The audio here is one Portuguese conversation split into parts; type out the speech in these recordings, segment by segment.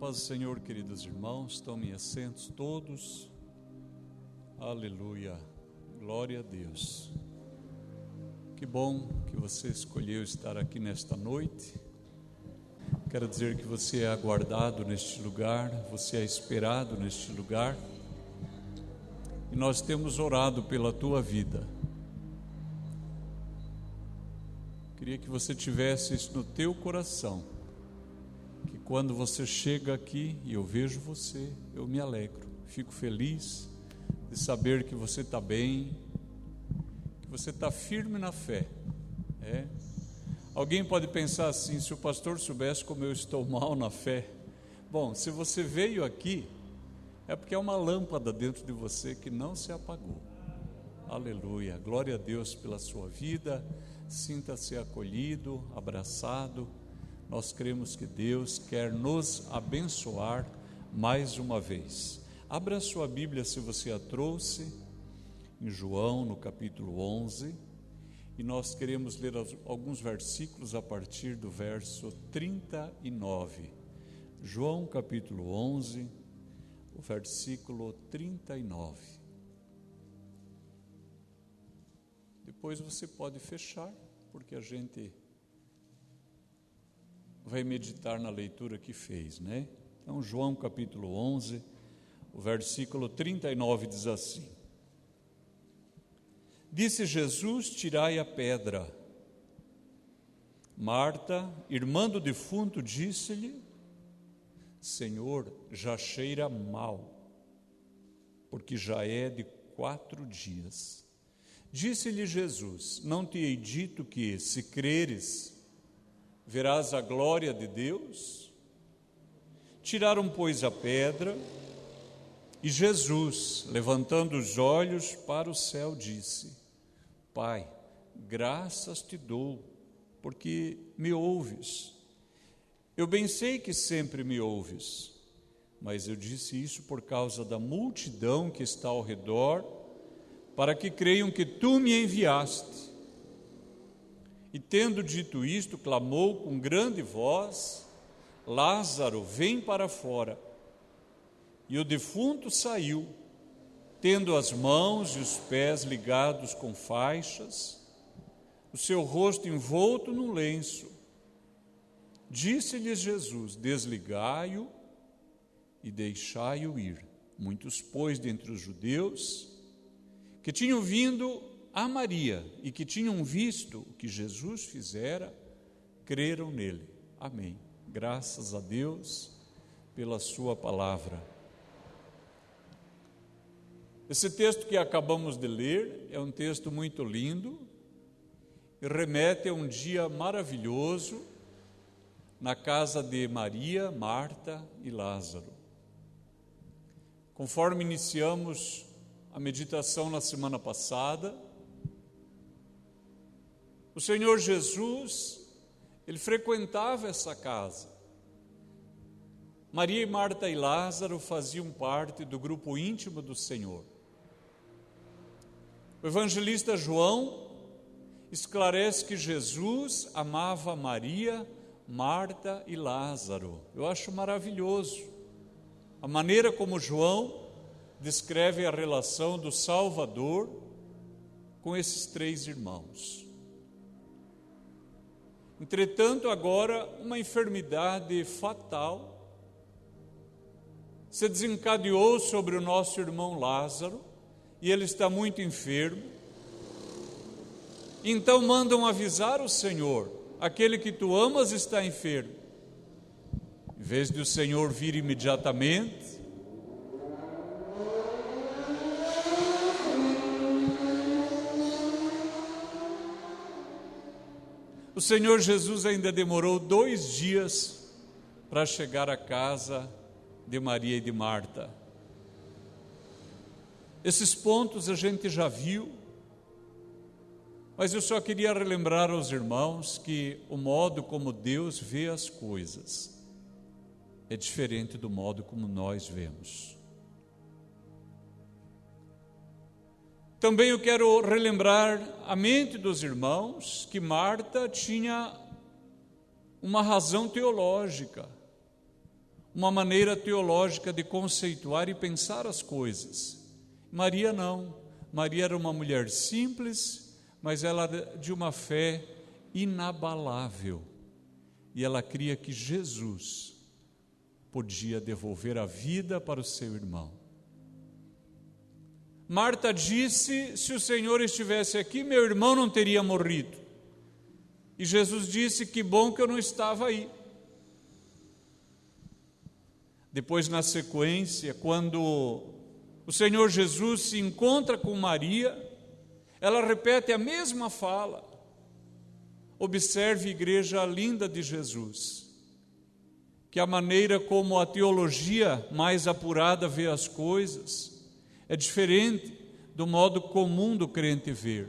Paz do Senhor, queridos irmãos, tomem assentos todos. Aleluia, glória a Deus. Que bom que você escolheu estar aqui nesta noite. Quero dizer que você é aguardado neste lugar, você é esperado neste lugar. E nós temos orado pela tua vida. Queria que você tivesse isso no teu coração, que quando você chega aqui e eu vejo você, eu me alegro, fico feliz de saber que você está bem, que você está firme na fé. Alguém pode pensar assim: se o pastor soubesse como eu estou mal na fé. Bom, se você veio aqui, é porque é uma lâmpada dentro de você que não se apagou. Aleluia, glória a Deus pela sua vida. Sinta-se acolhido, abraçado. Nós cremos que Deus quer nos abençoar mais uma vez. Abra sua Bíblia, se você a trouxe, em João, no capítulo 11, e nós queremos ler alguns versículos a partir do verso 39. João, capítulo 11, o versículo 39. Depois você pode fechar, porque a gente vai meditar na leitura que fez, né? Então, João capítulo 11, o versículo 39 diz assim: Disse Jesus: tirai a pedra. Marta, irmã do defunto, disse-lhe: Senhor, já cheira mal, porque já é de 4 dias. Disse-lhe Jesus: não te hei dito que, se creres, verás a glória de Deus? Tiraram, pois, a pedra, e Jesus, levantando os olhos para o céu, disse: Pai, graças te dou, porque me ouves. Eu bem sei que sempre me ouves, mas eu disse isso por causa da multidão que está ao redor, para que creiam que tu me enviaste. E tendo dito isto, clamou com grande voz: Lázaro, vem para fora. E o defunto saiu, tendo as mãos e os pés ligados com faixas, o seu rosto envolto num lenço. Disse-lhes Jesus: desligai-o e deixai-o ir. Muitos, pois, dentre os judeus que tinham vindo a Maria e que tinham visto o que Jesus fizera, creram nele. Amém. Graças a Deus pela sua palavra. Esse texto que acabamos de ler é um texto muito lindo e remete a um dia maravilhoso na casa de Maria, Marta e Lázaro. Conforme iniciamos a meditação na semana passada, o Senhor Jesus, ele frequentava essa casa. Maria, Marta e Lázaro faziam parte do grupo íntimo do Senhor. O evangelista João esclarece que Jesus amava Maria, Marta e Lázaro. Eu acho maravilhoso a maneira como João descreve a relação do Salvador com esses 3 irmãos. Entretanto, agora, uma enfermidade fatal se desencadeou sobre o nosso irmão Lázaro, e ele está muito enfermo. Então mandam avisar o Senhor: aquele que tu amas está enfermo. Em vez de o Senhor vir imediatamente, o Senhor Jesus ainda demorou 2 dias para chegar à casa de Maria e de Marta. Esses pontos a gente já viu, mas eu só queria relembrar aos irmãos que o modo como Deus vê as coisas é diferente do modo como nós vemos. Também eu quero relembrar a mente dos irmãos que Marta tinha uma razão teológica, uma maneira teológica de conceituar e pensar as coisas. Maria não. Maria era uma mulher simples, mas ela era de uma fé inabalável. E ela cria que Jesus podia devolver a vida para o seu irmão. Marta disse: se o Senhor estivesse aqui, meu irmão não teria morrido. E Jesus disse: que bom que eu não estava aí. Depois, na sequência, quando o Senhor Jesus se encontra com Maria, ela repete a mesma fala. Observe, igreja linda de Jesus, que a maneira como a teologia mais apurada vê as coisas é diferente do modo comum do crente ver.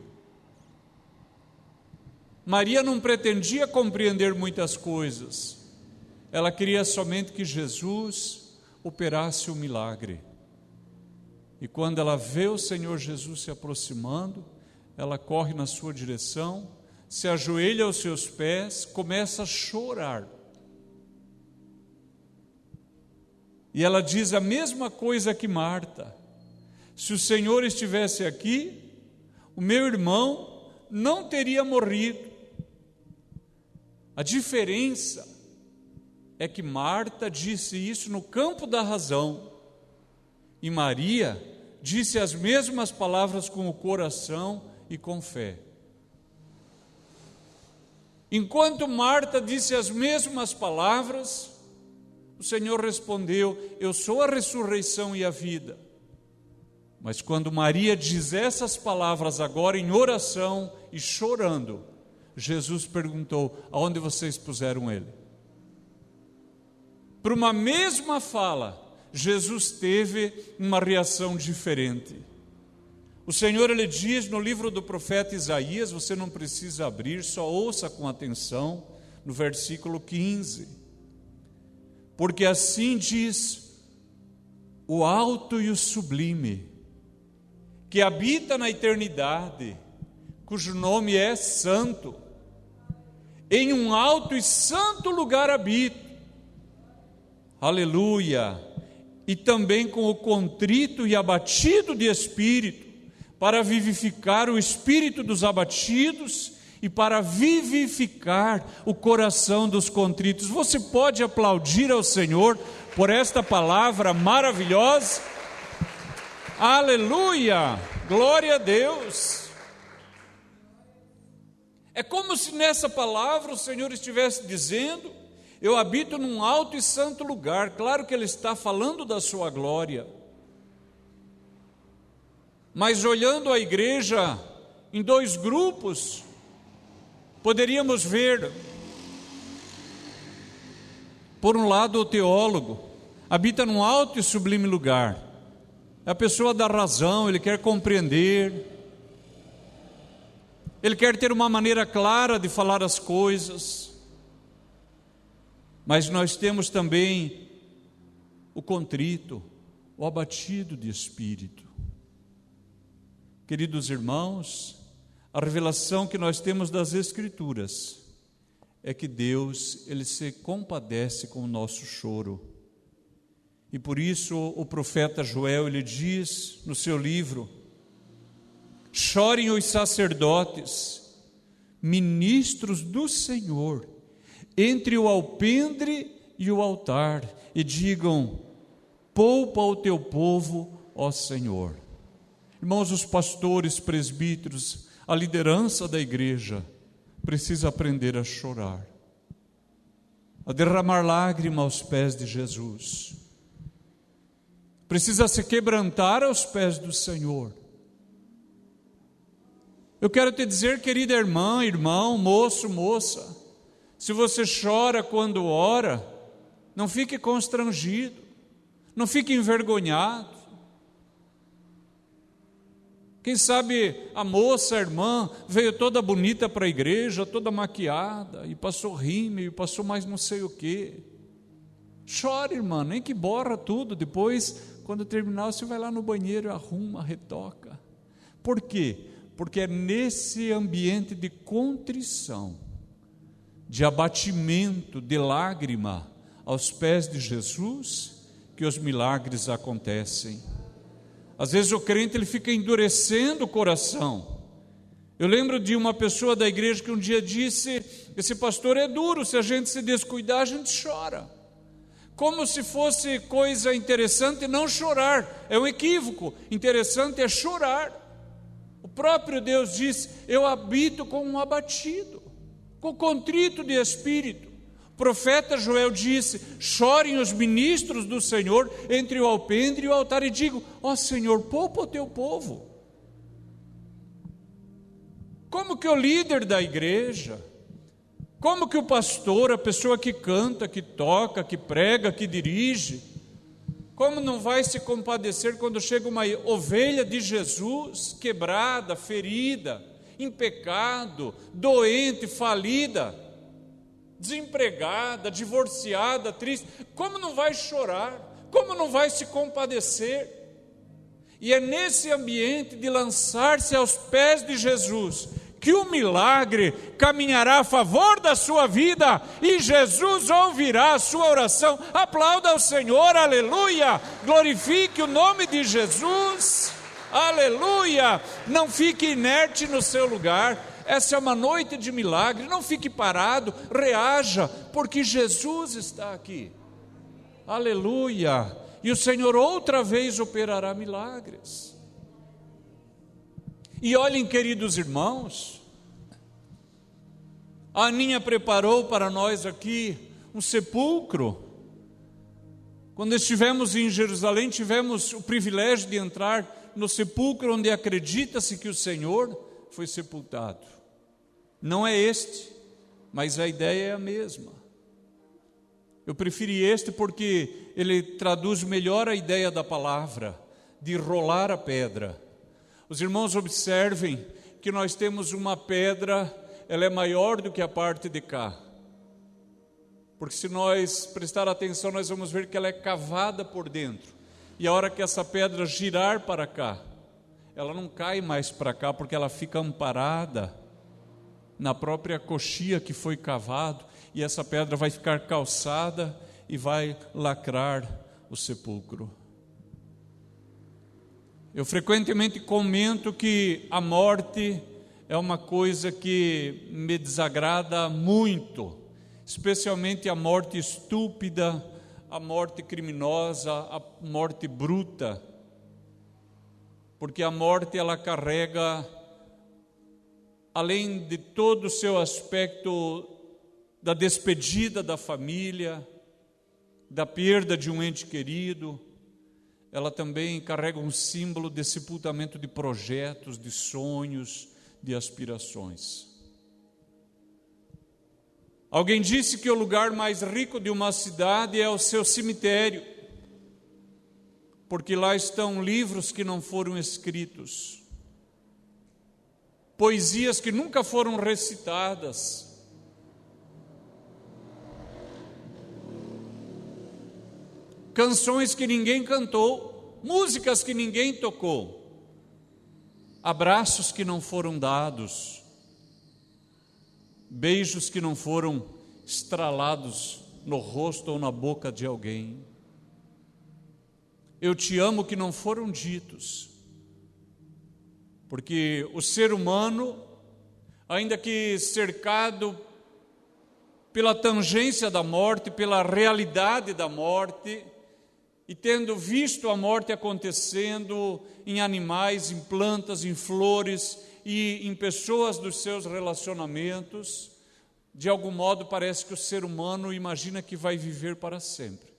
Maria não pretendia compreender muitas coisas, ela queria somente que Jesus operasse o milagre. E quando ela vê o Senhor Jesus se aproximando, ela corre na sua direção, se ajoelha aos seus pés, começa a chorar. E ela diz a mesma coisa que Marta: se o Senhor estivesse aqui, o meu irmão não teria morrido. A diferença é que Marta disse isso no campo da razão, e Maria disse as mesmas palavras com o coração e com fé. Enquanto Marta disse as mesmas palavras, o Senhor respondeu: eu sou a ressurreição e a vida. Mas quando Maria diz essas palavras agora em oração e chorando, Jesus perguntou: aonde vocês puseram ele? Para uma mesma fala, Jesus teve uma reação diferente. O Senhor, ele diz no livro do profeta Isaías, você não precisa abrir, só ouça com atenção, no versículo 15. Porque assim diz o alto e o sublime, que habita na eternidade, cujo nome é santo. Em um alto e santo lugar habito. Aleluia! E também com o contrito e abatido de espírito, para vivificar o espírito dos abatidos e para vivificar o coração dos contritos. Você pode aplaudir ao Senhor por esta palavra maravilhosa? Aleluia! Glória a Deus! É como se nessa palavra o Senhor estivesse dizendo: eu habito num alto e santo lugar. Claro que Ele está falando da sua glória, mas olhando a igreja em dois grupos, poderíamos ver, por um lado, o teólogo habita num alto e sublime lugar, é a pessoa da razão, ele quer compreender, ele quer ter uma maneira clara de falar as coisas. Mas nós temos também o contrito, o abatido de espírito. Queridos irmãos, a revelação que nós temos das Escrituras é que Deus, Ele se compadece com o nosso choro. E por isso o profeta Joel, ele diz no seu livro: chorem os sacerdotes, ministros do Senhor, entre o alpendre e o altar, e digam: poupa o teu povo, ó Senhor. Irmãos, os pastores, presbíteros, a liderança da igreja precisa aprender a chorar, a derramar lágrima aos pés de Jesus, precisa se quebrantar aos pés do Senhor. Eu quero te dizer, querida irmã, irmão, moço, moça, se você chora quando ora, não fique constrangido, não fique envergonhado. Quem sabe a moça, a irmã, veio toda bonita para a igreja, toda maquiada, e passou rímel, e passou mais não sei o quê. Chore, irmã, nem que borra tudo, depois, quando terminar, você vai lá no banheiro, arruma, retoca. Por quê? Porque é nesse ambiente de contrição, de abatimento, de lágrima, aos pés de Jesus que os milagres acontecem. Às vezes o crente ele fica endurecendo o coração. Eu lembro de uma pessoa da igreja que um dia disse: esse pastor é duro, se a gente se descuidar a gente chora. Como se fosse coisa interessante não chorar. É um equívoco. Interessante é chorar. O próprio Deus diz: eu habito com um abatido, com contrito de espírito. O profeta Joel disse: chorem os ministros do Senhor entre o alpendre e o altar, e digo: ó Senhor, poupa o teu povo. Como que o líder da igreja, como que o pastor, a pessoa que canta, que toca, que prega, que dirige, como não vai se compadecer quando chega uma ovelha de Jesus, quebrada, ferida, em pecado, doente, falida, desempregada, divorciada, triste? Como não vai chorar? Como não vai se compadecer? E é nesse ambiente de lançar-se aos pés de Jesus que o milagre caminhará a favor da sua vida e Jesus ouvirá a sua oração. Aplauda ao Senhor, aleluia, glorifique o nome de Jesus, aleluia. Não fique inerte no seu lugar, essa é uma noite de milagre, não fique parado, reaja, porque Jesus está aqui, aleluia, e o Senhor outra vez operará milagres. E olhem, queridos irmãos, a Aninha preparou para nós aqui um sepulcro. Quando estivemos em Jerusalém, tivemos o privilégio de entrar no sepulcro onde acredita-se que o Senhor foi sepultado. Não é este, mas a ideia é a mesma. Eu preferi este porque ele traduz melhor a ideia da palavra, de rolar a pedra. Os irmãos observem que nós temos uma pedra, ela é maior do que a parte de cá. Porque se nós prestar atenção, nós vamos ver que ela é cavada por dentro. E a hora que essa pedra girar para cá, ela não cai mais para cá, porque ela fica amparada na própria coxia que foi cavado, e essa pedra vai ficar calçada e vai lacrar o sepulcro. Eu frequentemente comento que a morte é uma coisa que me desagrada muito, especialmente a morte estúpida, a morte criminosa, a morte bruta, porque a morte ela carrega, além de todo o seu aspecto da despedida da família, da perda de um ente querido, ela também carrega um símbolo de sepultamento de projetos, de sonhos, de aspirações. Alguém disse que o lugar mais rico de uma cidade é o seu cemitério, porque lá estão livros que não foram escritos, poesias que nunca foram recitadas, canções que ninguém cantou, músicas que ninguém tocou, abraços que não foram dados, beijos que não foram estralados no rosto ou na boca de alguém, eu te amo que não foram ditos, porque o ser humano, ainda que cercado pela tangência da morte, pela realidade da morte, e tendo visto a morte acontecendo em animais, em plantas, em flores e em pessoas dos seus relacionamentos, de algum modo parece que o ser humano imagina que vai viver para sempre,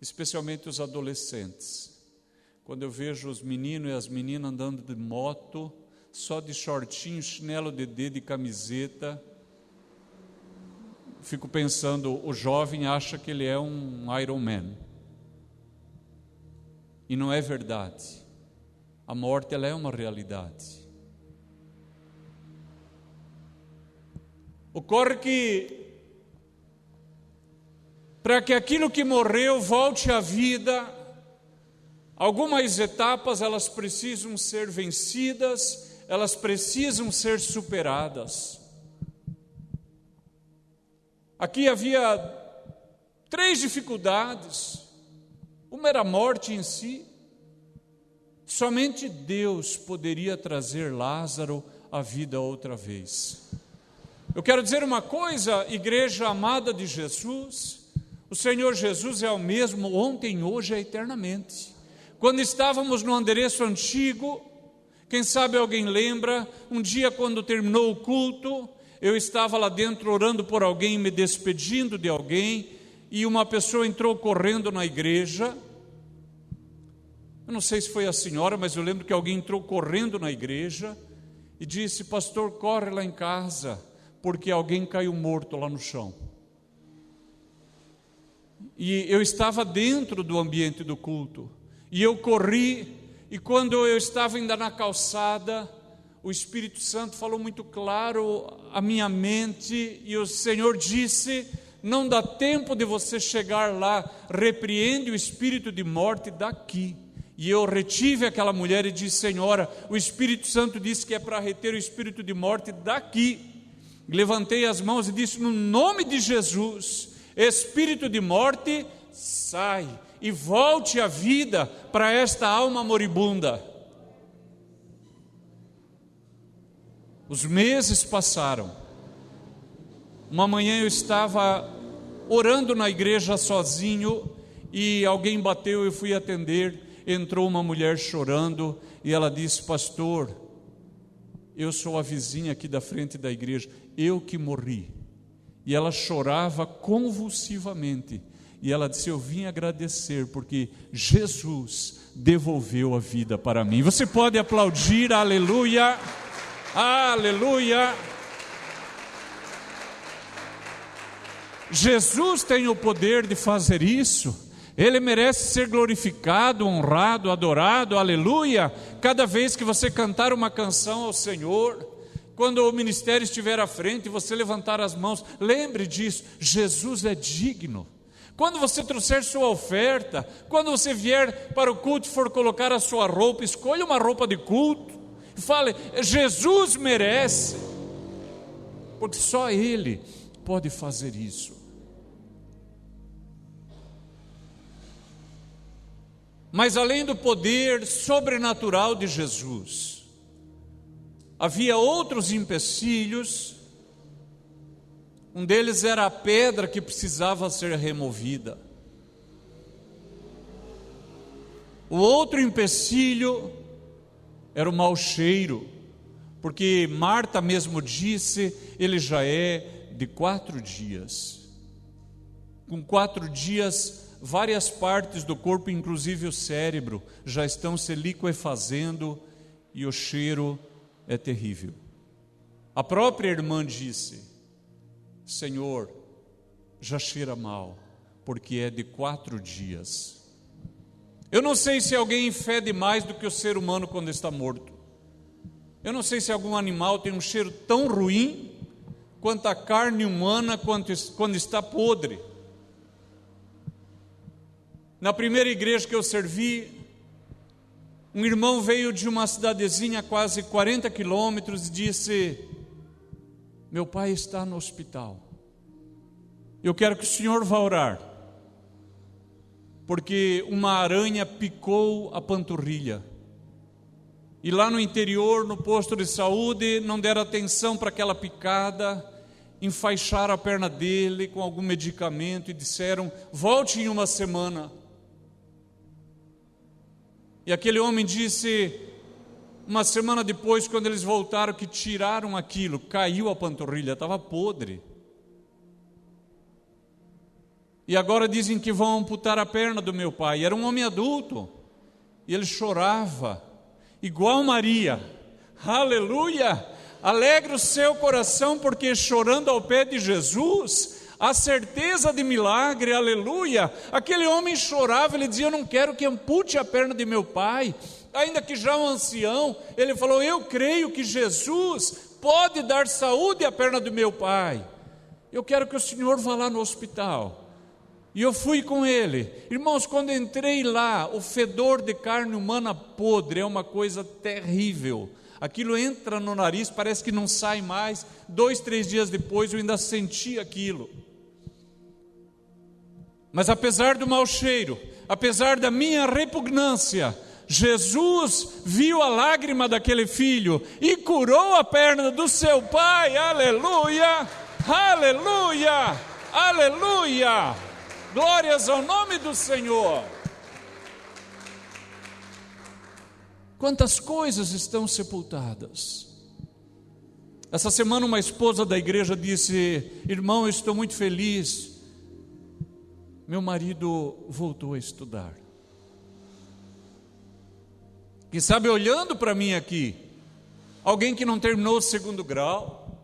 especialmente os adolescentes. Quando eu vejo os meninos e as meninas andando de moto, só de shortinho, chinelo de dedo e camiseta, fico pensando, o jovem acha que ele é um Iron Man. E não é verdade. A morte ela é uma realidade. Ocorre que, para que aquilo que morreu volte à vida, algumas etapas elas precisam ser vencidas, elas precisam ser superadas. Aqui havia 3 dificuldades. Uma era a morte em si. Somente Deus poderia trazer Lázaro à vida outra vez. Eu quero dizer uma coisa, igreja amada de Jesus, o Senhor Jesus é o mesmo ontem, hoje e eternamente. Quando estávamos no endereço antigo, quem sabe alguém lembra, um dia quando terminou o culto, eu estava lá dentro orando por alguém, me despedindo de alguém, e uma pessoa entrou correndo na igreja. Eu não sei se foi a senhora, mas eu lembro que alguém entrou correndo na igreja e disse: pastor, corre lá em casa, porque alguém caiu morto lá no chão. E eu estava dentro do ambiente do culto, e eu corri, e quando eu estava ainda na calçada, o Espírito Santo falou muito claro à minha mente, e o Senhor disse: não dá tempo de você chegar lá, repreende o espírito de morte daqui. E eu retive aquela mulher e disse: senhora, o Espírito Santo disse que é para reter o espírito de morte daqui. Levantei as mãos e disse: no nome de Jesus, espírito de morte, sai e volte a vida para esta alma moribunda. Os meses passaram. Uma manhã eu estava orando na igreja sozinho e alguém bateu, eu fui atender. Entrou uma mulher chorando e ela disse: pastor, eu sou a vizinha aqui da frente da igreja, eu que morri. E ela chorava convulsivamente, e ela disse: eu vim agradecer porque Jesus devolveu a vida para mim. Você pode aplaudir, aleluia, aleluia. Jesus tem o poder de fazer isso. Ele merece ser glorificado, honrado, adorado, aleluia. Cada vez que você cantar uma canção ao Senhor, quando o ministério estiver à frente, você levantar as mãos, lembre disso, Jesus é digno. Quando você trouxer sua oferta, quando você vier para o culto e for colocar a sua roupa, escolha uma roupa de culto e fale: Jesus merece, porque só Ele pode fazer isso. Mas além do poder sobrenatural de Jesus, havia outros empecilhos. Um deles era a pedra que precisava ser removida. O outro empecilho era o mau cheiro, porque Marta mesmo disse: ele já é de 4 dias. Com 4 dias, várias partes do corpo, inclusive o cérebro, já estão se liquefazendo e o cheiro é terrível. A própria irmã disse: Senhor, já cheira mal, porque é de 4 dias. Eu não sei se alguém fede mais do que o ser humano quando está morto. Eu não sei se algum animal tem um cheiro tão ruim quanto a carne humana quando está podre. Na primeira igreja que eu servi, um irmão veio de uma cidadezinha a quase 40 quilômetros e disse: meu pai está no hospital, eu quero que o senhor vá orar, porque uma aranha picou a panturrilha, e lá no interior, no posto de saúde, não deram atenção para aquela picada, enfaixaram a perna dele com algum medicamento e disseram: volte em 1 semana. E aquele homem disse, 1 semana depois, quando eles voltaram, que tiraram aquilo, caiu a panturrilha, estava podre. E agora dizem que vão amputar a perna do meu pai. Era um homem adulto, e ele chorava, igual Maria. Aleluia! Alegre o seu coração, porque chorando ao pé de Jesus, a certeza de milagre, aleluia. Aquele homem chorava, ele dizia: eu não quero que ampute a perna de meu pai, ainda que já um ancião. Ele falou: eu creio que Jesus pode dar saúde à perna do meu pai, eu quero que o senhor vá lá no hospital. E eu fui com ele. Irmãos, quando entrei lá, o fedor de carne humana podre é uma coisa terrível. Aquilo entra no nariz, parece que não sai mais. 2, 3 dias depois eu ainda senti aquilo. Mas apesar do mau cheiro, apesar da minha repugnância, Jesus viu a lágrima daquele filho e curou a perna do seu pai. Aleluia, aleluia, aleluia. Glórias ao nome do Senhor. Quantas coisas estão sepultadas. Essa semana uma esposa da igreja disse: irmão, eu estou muito feliz, meu marido voltou a estudar. Quem sabe olhando para mim aqui, alguém que não terminou o 2º grau,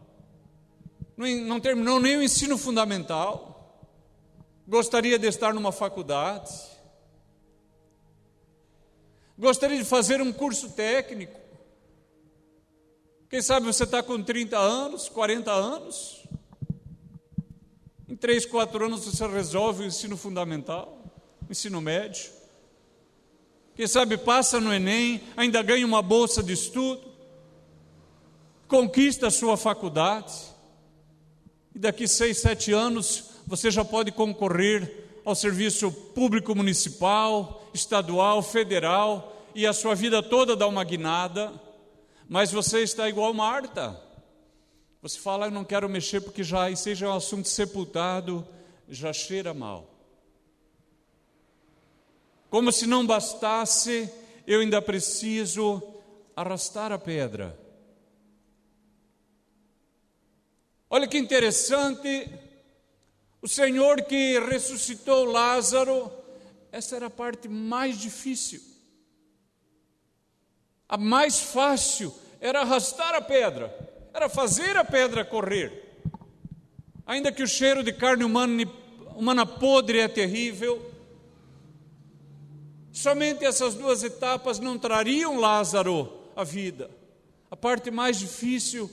não terminou nem o ensino fundamental, gostaria de estar numa faculdade, gostaria de fazer um curso técnico. Quem sabe você está com 30 anos, 40 anos, em 3, 4 anos você resolve o ensino fundamental, o ensino médio. Quem sabe passa no Enem, ainda ganha uma bolsa de estudo, conquista a sua faculdade, e daqui 6, 7 anos você já pode concorrer ao serviço público municipal, estadual, federal, e a sua vida toda dá uma guinada, mas você está igual Marta. Você fala: eu não quero mexer porque já seja um assunto sepultado, já cheira mal. Como se não bastasse, eu ainda preciso arrastar a pedra. Olha que interessante, o Senhor que ressuscitou Lázaro, essa era a parte mais difícil. A mais fácil era arrastar a pedra, era fazer a pedra correr. Ainda que o cheiro de carne humana podre é terrível, somente essas 2 etapas não trariam Lázaro à vida. A parte mais difícil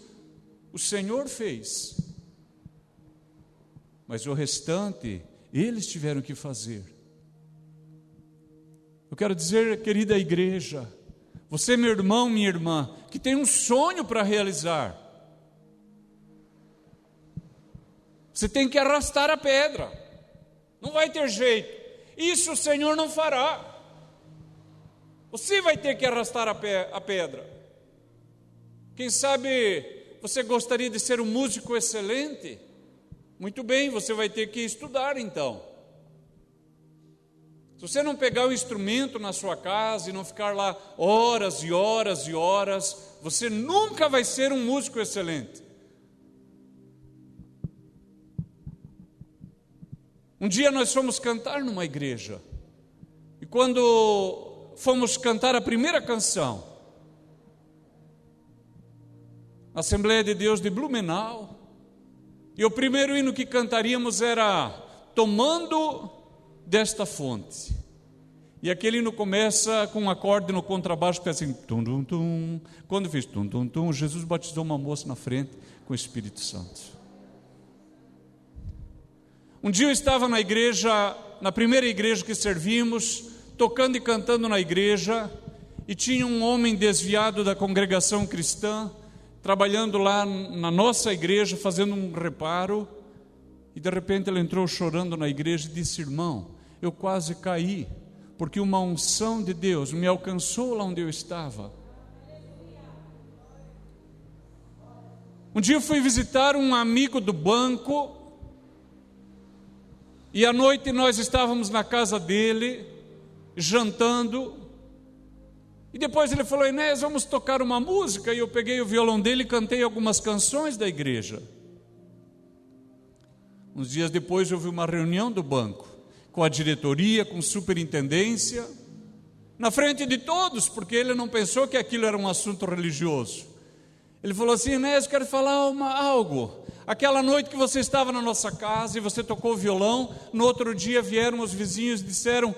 o Senhor fez, mas o restante eles tiveram que fazer. Eu quero dizer, querida igreja, você, meu irmão, minha irmã, que tem um sonho para realizar, você tem que arrastar a pedra, não vai ter jeito, isso o Senhor não fará, você vai ter que arrastar a pedra. Quem sabe você gostaria de ser um músico excelente? Muito bem, você vai ter que estudar então. Se você não pegar o instrumento na sua casa e não ficar lá horas e horas e horas, você nunca vai ser um músico excelente. Um dia nós fomos cantar numa igreja, e quando fomos cantar a primeira canção, na Assembleia de Deus de Blumenau, e o primeiro hino que cantaríamos era Tomando desta fonte. E aquele hino começa com um acorde no contrabaixo que é assim, tum, tum, tum. Quando fez tum, tum, tum, Jesus batizou uma moça na frente com o Espírito Santo. Um dia eu estava na igreja, na primeira igreja que servimos, tocando e cantando na igreja, e tinha um homem desviado da congregação cristã, trabalhando lá na nossa igreja, fazendo um reparo, e de repente ele entrou chorando na igreja e disse: irmão, eu quase caí, porque uma unção de Deus me alcançou lá onde eu estava. Um dia eu fui visitar um amigo do banco, e à noite nós estávamos na casa dele, jantando, e depois ele falou: Inés, vamos tocar uma música, e eu peguei o violão dele e cantei algumas canções da igreja. Uns dias depois houve uma reunião do banco, com a diretoria, com a superintendência, na frente de todos, porque ele não pensou que aquilo era um assunto religioso. Ele falou assim: Inés, eu quero falar algo. Aquela noite que você estava na nossa casa e você tocou o violão, no outro dia vieram os vizinhos e disseram: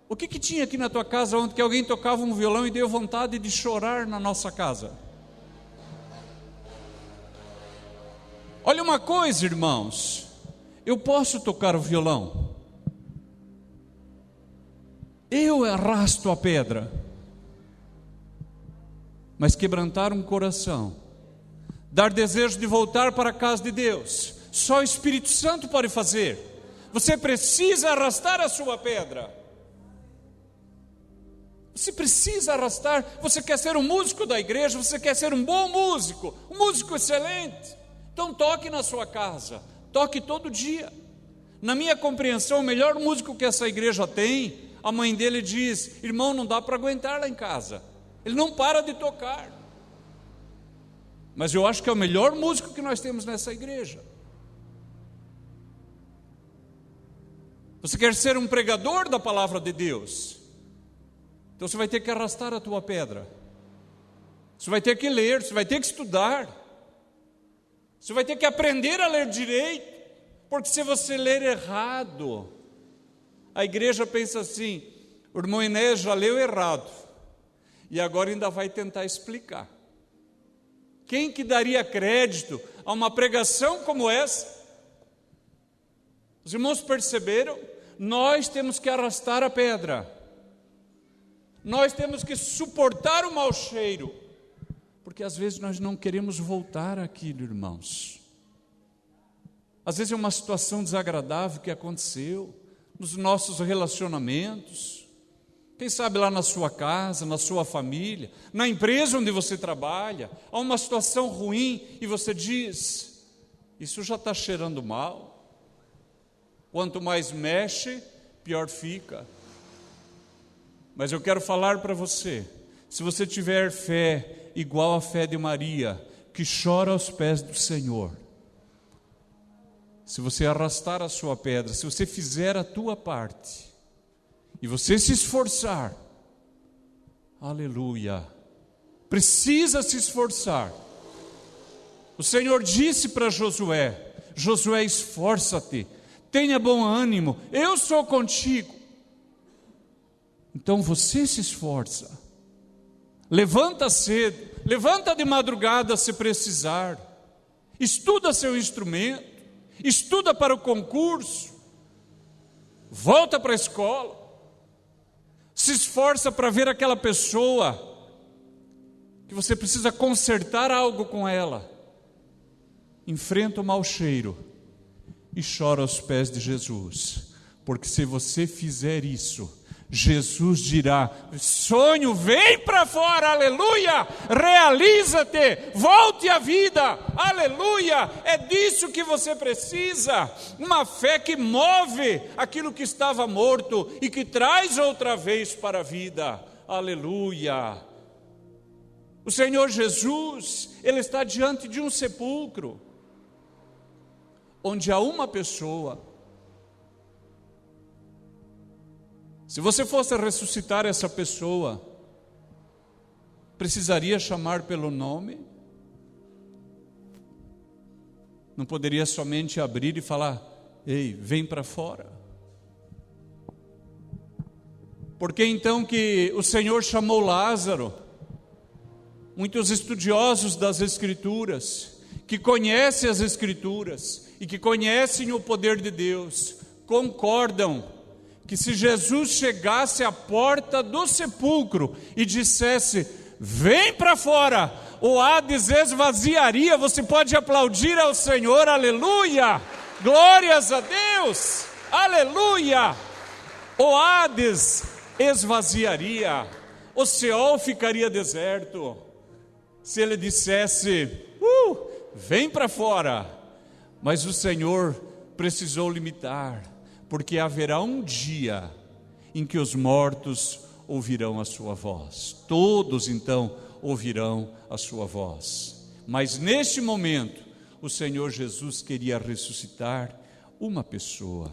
o que tinha aqui na tua casa ontem que alguém tocava um violão e deu vontade de chorar na nossa casa? Olha uma coisa, irmãos, eu posso tocar o violão, eu arrasto a pedra, mas quebrantar um coração, dar desejo de voltar para a casa de Deus, só o Espírito Santo pode fazer. Você precisa arrastar a sua pedra. Você precisa arrastar. Você quer ser um músico da igreja, você quer ser um bom músico, um músico excelente. Então toque na sua casa, toque todo dia. Na minha compreensão, o melhor músico que essa igreja tem, a mãe dele diz: irmão, não dá para aguentar lá em casa. Ele não para de tocar. Mas eu acho que é o melhor músico que nós temos nessa igreja. Você quer ser um pregador da palavra de Deus? Então você vai ter que arrastar a tua pedra. Você vai ter que ler, você vai ter que estudar. Você vai ter que aprender a ler direito. Porque se você ler errado, a igreja pensa assim: o irmão Enéas já leu errado e agora ainda vai tentar explicar. Quem que daria crédito a uma pregação como essa? Os irmãos perceberam? Nós temos que arrastar a pedra. Nós temos que suportar o mau cheiro, porque às vezes nós não queremos voltar àquilo, irmãos. Às vezes é uma situação desagradável que aconteceu nos nossos relacionamentos, quem sabe lá na sua casa, na sua família, na empresa onde você trabalha, há uma situação ruim e você diz: isso já está cheirando mal. Quanto mais mexe, pior fica. Mas eu quero falar para você, se você tiver fé igual à fé de Maria, que chora aos pés do Senhor, se você arrastar a sua pedra, se você fizer a tua parte, e você se esforçar, aleluia, precisa se esforçar. O Senhor disse para Josué: Josué, esforça-te, tenha bom ânimo, eu sou contigo. Então você se esforça, levanta cedo, levanta de madrugada se precisar, estuda seu instrumento, estuda para o concurso, volta para a escola, se esforça para ver aquela pessoa que você precisa consertar algo com ela, enfrenta o mau cheiro e chora aos pés de Jesus, porque se você fizer isso, Jesus dirá: sonho, vem para fora, aleluia, realiza-te, volte à vida, aleluia. É disso que você precisa, uma fé que move aquilo que estava morto e que traz outra vez para a vida, aleluia. O Senhor Jesus, Ele está diante de um sepulcro, onde há uma pessoa. Se você fosse ressuscitar essa pessoa, precisaria chamar pelo nome? Não poderia somente abrir e falar: ei, vem para fora? Por que então que o Senhor chamou Lázaro? Muitos estudiosos das Escrituras, que conhecem as Escrituras e que conhecem o poder de Deus, concordam que se Jesus chegasse à porta do sepulcro e dissesse: vem para fora, o Hades esvaziaria. Você pode aplaudir ao Senhor, aleluia, glórias a Deus, aleluia. O Hades esvaziaria, o Seol ficaria deserto, se ele dissesse: vem para fora. Mas o Senhor precisou limitar, porque haverá um dia em que os mortos ouvirão a sua voz. Todos então ouvirão a sua voz. Mas neste momento, o Senhor Jesus queria ressuscitar uma pessoa.